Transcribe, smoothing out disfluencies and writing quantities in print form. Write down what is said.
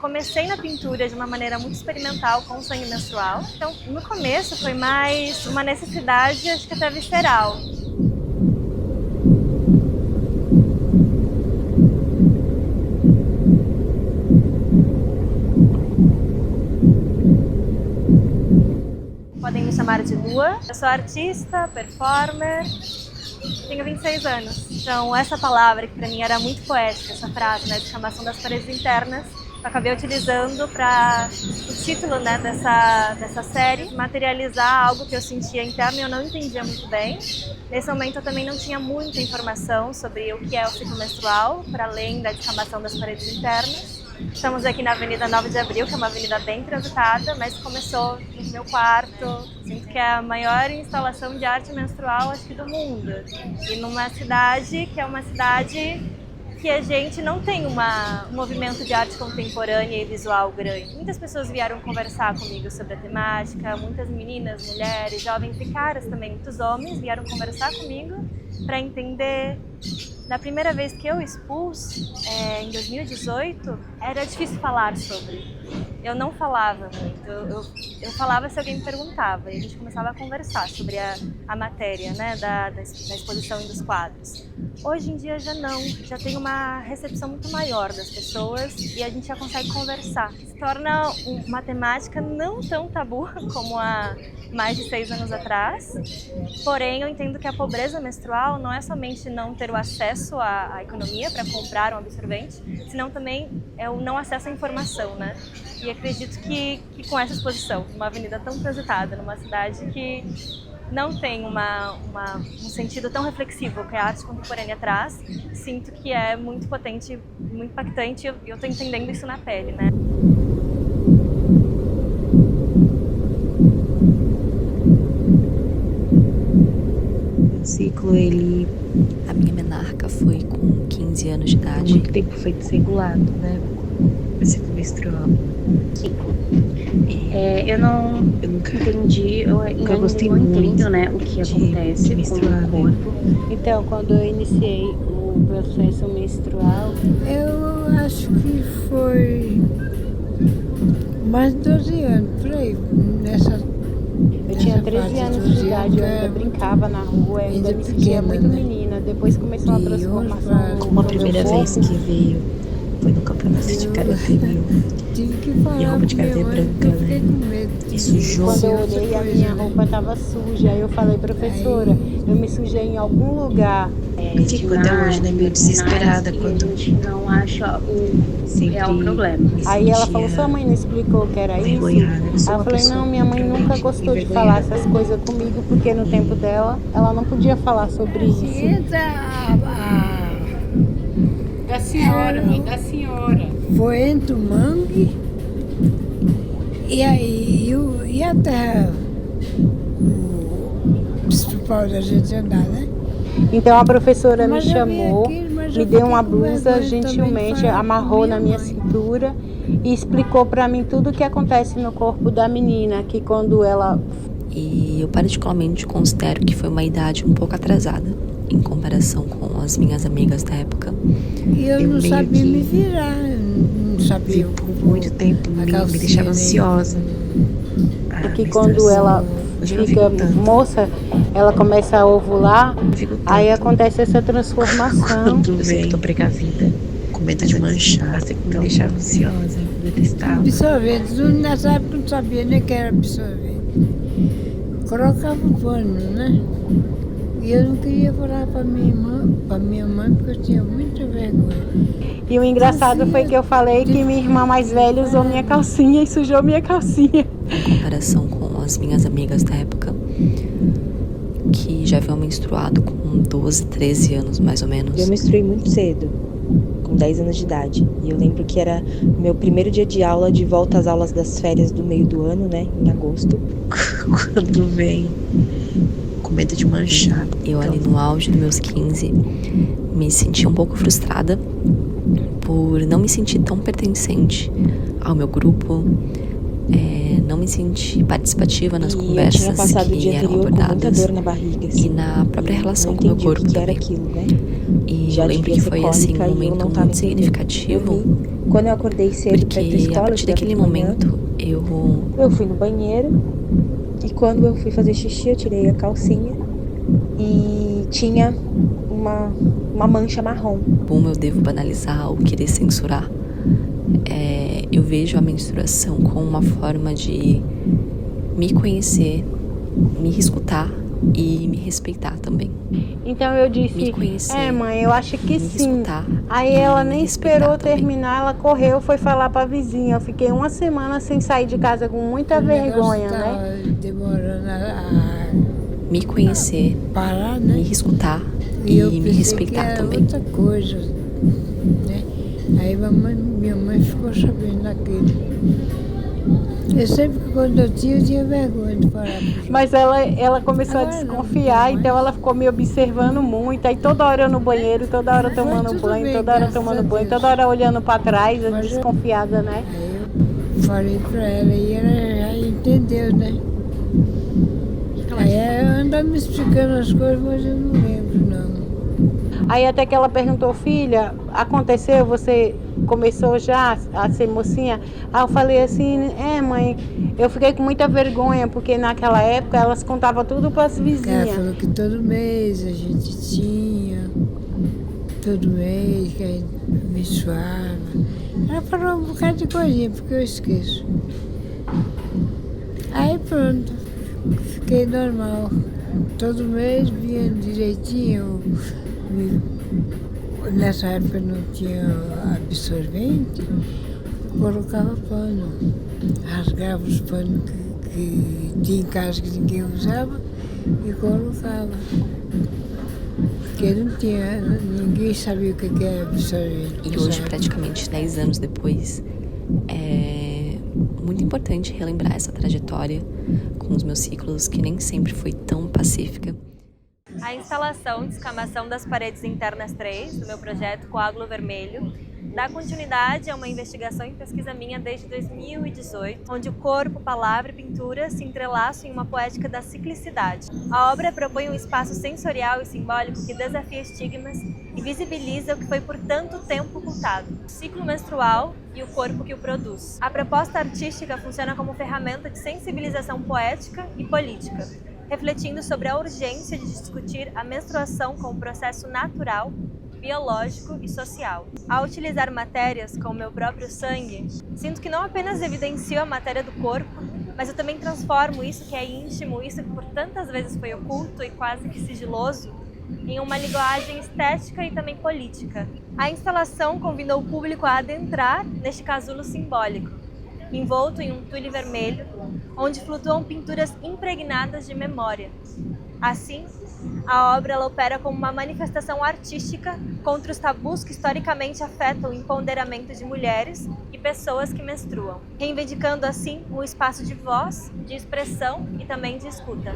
comecei na pintura de uma maneira muito experimental com o sangue menstrual. Então, no começo foi mais uma necessidade, acho que até visceral. Podem me chamar de Lua. Eu sou artista, performer, tenho 26 anos. Então essa palavra que para mim era muito poética, essa frase, né, descamação das paredes internas, eu acabei utilizando para o título, né, dessa série, materializar algo que eu sentia interno e eu não entendia muito bem. Nesse momento eu também não tinha muita informação sobre o que é o ciclo menstrual, para além da descamação das paredes internas. Estamos aqui na Avenida 9 de Abril, que é uma avenida bem transitada, mas começou no meu quarto. Sinto que é a maior instalação de arte menstrual, acho que do mundo. E numa cidade que é uma cidade que a gente não tem um movimento de arte contemporânea e visual grande. Muitas pessoas vieram conversar comigo sobre a temática, muitas meninas, mulheres, jovens e caras também, muitos homens vieram conversar comigo para entender. Na primeira vez que eu expus, em 2018, era difícil falar sobre. Eu não falava muito, eu falava se alguém me perguntava e a gente começava a conversar sobre a matéria, né, da exposição e dos quadros. Hoje em dia já não, já tem uma recepção muito maior das pessoas e a gente já consegue conversar. Se torna uma temática não tão tabu como há mais de 6 anos atrás, porém eu entendo que a pobreza menstrual não é somente não ter o acesso à economia para comprar um absorvente, senão também é o não acesso à informação, né? E acredito que com essa exposição, numa avenida tão transitada, numa cidade que não tem um sentido tão reflexivo que a arte contemporânea traz, sinto que é muito potente, muito impactante e eu estou entendendo isso na pele, né? O ciclo, a minha menarca foi com 15 anos de idade. Muito tempo foi desregulado, né? O ciclo menstrual. Ciclo. Eu nunca entendi, eu gostei muito, entendo, né, o que acontece com o corpo. Então, quando eu iniciei o processo menstrual, eu acho que foi mais de 12 anos, por aí, eu tinha 13 anos de idade, eu ainda brincava na rua, ainda me sentia muito menina. Depois começou a transformação. Como a primeira vez que veio foi no campeonato de karatê meu. E a roupa de karatê branca, né? E sujou. Quando eu olhei, a minha roupa estava suja. Aí eu falei, professora, eu me sujei em algum lugar. Fico até hoje, né, meio desesperada quando não acha o real problema. Aí ela falou, sua mãe não explicou que era isso? Aí eu falei, não, minha mãe nunca gostou de falar essas coisas comigo, porque no tempo dela, ela não podia falar sobre isso. Da senhora, mãe, da senhora. Foi entre o mangue e aí e a terra, o principal da gente andar, né? Então a professora me chamou, me deu uma blusa, gentilmente amarrou na minha cintura e explicou para mim tudo o que acontece no corpo da menina, que quando ela... E eu particularmente considero que foi uma idade um pouco atrasada em comparação com as minhas amigas da época. E eu não sabia me virar, não sabia. Por muito tempo me deixava ansiosa. Porque quando ela fica moça, ela começa a ovular, aí acontece essa transformação. Quando vem, eu tô precavida, com medo de manchar, me deixava ansiosa, eu detestava. Absorvente, nessa época eu não sabia nem que era absorvente. Colocava o pano, né? E eu não queria falar para minha mãe, porque eu tinha muita vergonha. E o engraçado foi que eu falei que minha irmã mais velha usou minha calcinha e sujou minha calcinha. Em comparação com as minhas amigas da época, que já haviam menstruado com 12, 13 anos mais ou menos. Eu menstruei muito cedo, com 10 anos de idade. E eu lembro que era meu primeiro dia de aula, de volta às aulas das férias do meio do ano, né, em agosto, quando vem com medo de manchar. Eu ali no auge dos meus 15, me senti um pouco frustrada por não me sentir tão pertencente ao meu grupo, não me senti participativa nas conversas que eram abordadas dor na barriga, assim, e na própria relação com o meu corpo também. Aquilo, né? E eu lembro que foi assim um momento muito significativo Quando eu acordei cedo para ir pra Porque escola, a partir daquele momento eu fui no banheiro e quando eu fui fazer xixi eu tirei a calcinha e tinha uma mancha marrom. Como eu devo banalizar ou querer censurar, eu vejo a menstruação como uma forma de me conhecer, me escutar e me respeitar também. Então eu disse, Me conhecer, mãe, eu acho que me sim. escutar Aí e ela me nem respeitar esperou também. terminar, ela correu, foi falar pra vizinha. Eu fiquei 1 semana sem sair de casa com muita vergonha, né? Demorando a Me conhecer, parar, me né? escutar E eu e me pensei que respeitar era também. outra coisa, né? Aí minha mãe ficou sabendo daquilo. Eu sempre, quando eu tinha vergonha de falar para os Mas ela começou Agora a não, desconfiar, não então mais. ela ficou me observando muito. Aí toda hora eu no banheiro, toda hora Mas tomando tudo banho, bem, toda hora graças tomando a banho, Deus. toda hora olhando pra trás, Mas eu- desconfiada, né? Aí eu falei para ela e ela já entendeu, né? Aí ela anda me explicando as coisas, mas eu não lembro, não. Aí até que ela perguntou, filha, aconteceu, você começou já a ser mocinha? Aí eu falei assim, mãe, eu fiquei com muita vergonha, porque naquela época elas contavam tudo para as Ela vizinhas. falou que todo mês a gente tinha, todo mês que a gente menstruava. Ela falou um bocado de coisinha, porque eu esqueço. Aí pronto, fiquei normal. Todo mês vinha direitinho. Nessa época não tinha absorvente, eu colocava pano. Rasgava os panos que tinha em casa que ninguém usava e colocava. Porque não tinha, ninguém sabia o que era absorvente. E hoje, praticamente 10 anos depois, é muito importante relembrar essa trajetória com os meus ciclos, que nem sempre foi tão pacífica. A instalação Descamação das Paredes Internas 3, do meu projeto Coágulo Vermelho, dá continuidade a uma investigação e pesquisa minha desde 2018, onde o corpo, palavra e pintura se entrelaçam em uma poética da ciclicidade. A obra propõe um espaço sensorial e simbólico que desafia estigmas e visibiliza o que foi por tanto tempo ocultado, o ciclo menstrual e o corpo que o produz. A proposta artística funciona como ferramenta de sensibilização poética e política, refletindo sobre a urgência de discutir a menstruação como processo natural, biológico e social. Ao utilizar matérias como meu próprio sangue, sinto que não apenas evidencio a matéria do corpo, mas eu também transformo isso que é íntimo, isso que por tantas vezes foi oculto e quase que sigiloso, em uma linguagem estética e também política. A instalação convidou o público a adentrar neste casulo simbólico, envolto em um tule vermelho, onde flutuam pinturas impregnadas de memória. Assim, a obra ela opera como uma manifestação artística contra os tabus que historicamente afetam o empoderamento de mulheres e pessoas que menstruam, reivindicando assim um espaço de voz, de expressão e também de escuta.